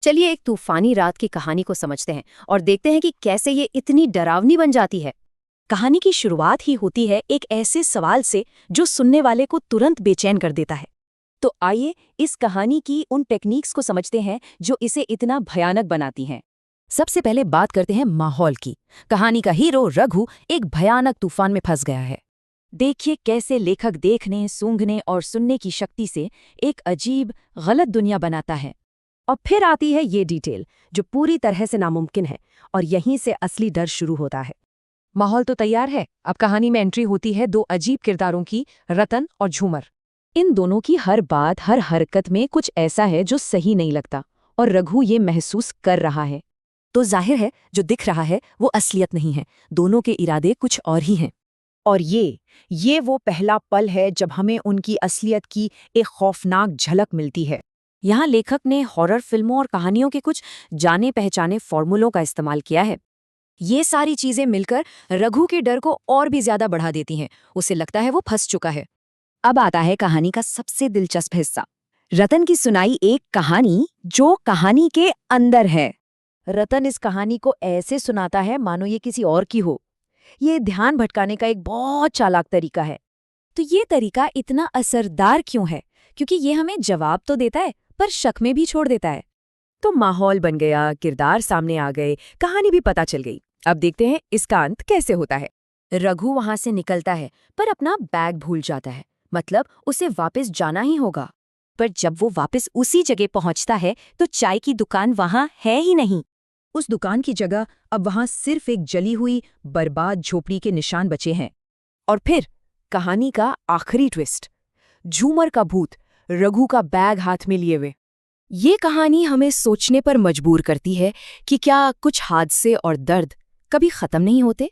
चलिए एक तूफानी रात की कहानी को समझते हैं और देखते हैं कि कैसे ये इतनी डरावनी बन जाती है। कहानी की शुरुआत ही होती है एक ऐसे सवाल से जो सुनने वाले को तुरंत बेचैन कर देता है। तो आइए इस कहानी की उन टेक्निक्स को समझते हैं जो इसे इतना भयानक बनाती हैं। सबसे पहले बात करते हैं माहौल की। कहानी का हीरो रघु एक भयानक तूफान में फंस गया है। देखिए कैसे लेखक देखने, सूंघने और सुनने की शक्ति से एक अजीब, गलत दुनिया बनाता है। और फिर आती है ये डिटेल जो पूरी तरह से नामुमकिन है, और यहीं से असली डर शुरू होता है। माहौल तो तैयार है, अब कहानी में एंट्री होती है दो अजीब किरदारों की, रतन और झूमर। इन दोनों की हर बात, हर हरकत में कुछ ऐसा है जो सही नहीं लगता, और रघु ये महसूस कर रहा है। तो जाहिर है जो दिख रहा है वो असलियत नहीं है, दोनों के इरादे कुछ और ही हैं। और ये वो पहला पल है जब हमें उनकी असलियत की एक खौफनाक झलक मिलती है। यहाँ लेखक ने हॉरर फिल्मों और कहानियों के कुछ जाने पहचाने फॉर्मूलों का इस्तेमाल किया है। ये सारी चीजें मिलकर रघु के डर को और भी ज्यादा बढ़ा देती हैं। उसे लगता है वो फंस चुका है। अब आता है कहानी का सबसे दिलचस्प हिस्सा, रतन की सुनाई एक कहानी जो कहानी के अंदर है। रतन इस कहानी को ऐसे सुनाता है मानो ये किसी और की हो। ये ध्यान भटकाने का एक बहुत चालाक तरीका है। तो ये तरीका इतना असरदार क्यों है? क्योंकि ये हमें जवाब तो देता है पर शक में भी छोड़ देता है। तो माहौल बन गया, किरदार सामने आ गए, कहानी भी पता चल गई। अब देखते हैं इसका अंत कैसे होता है। रघु वहां से निकलता है पर अपना बैग भूल जाता है, मतलब उसे वापस जाना ही होगा। पर जब वो वापस उसी जगह पहुंचता है तो चाय की दुकान वहां है ही नहीं। उस दुकान की जगह अब वहां सिर्फ एक जली हुई बर्बाद झोपड़ी के निशान बचे हैं। और फिर कहानी का आखिरी ट्विस्ट, झूमर का भूत रघु का बैग हाथ में लिए हुए। ये कहानी हमें सोचने पर मजबूर करती है कि क्या कुछ हादसे और दर्द कभी खत्म नहीं होते।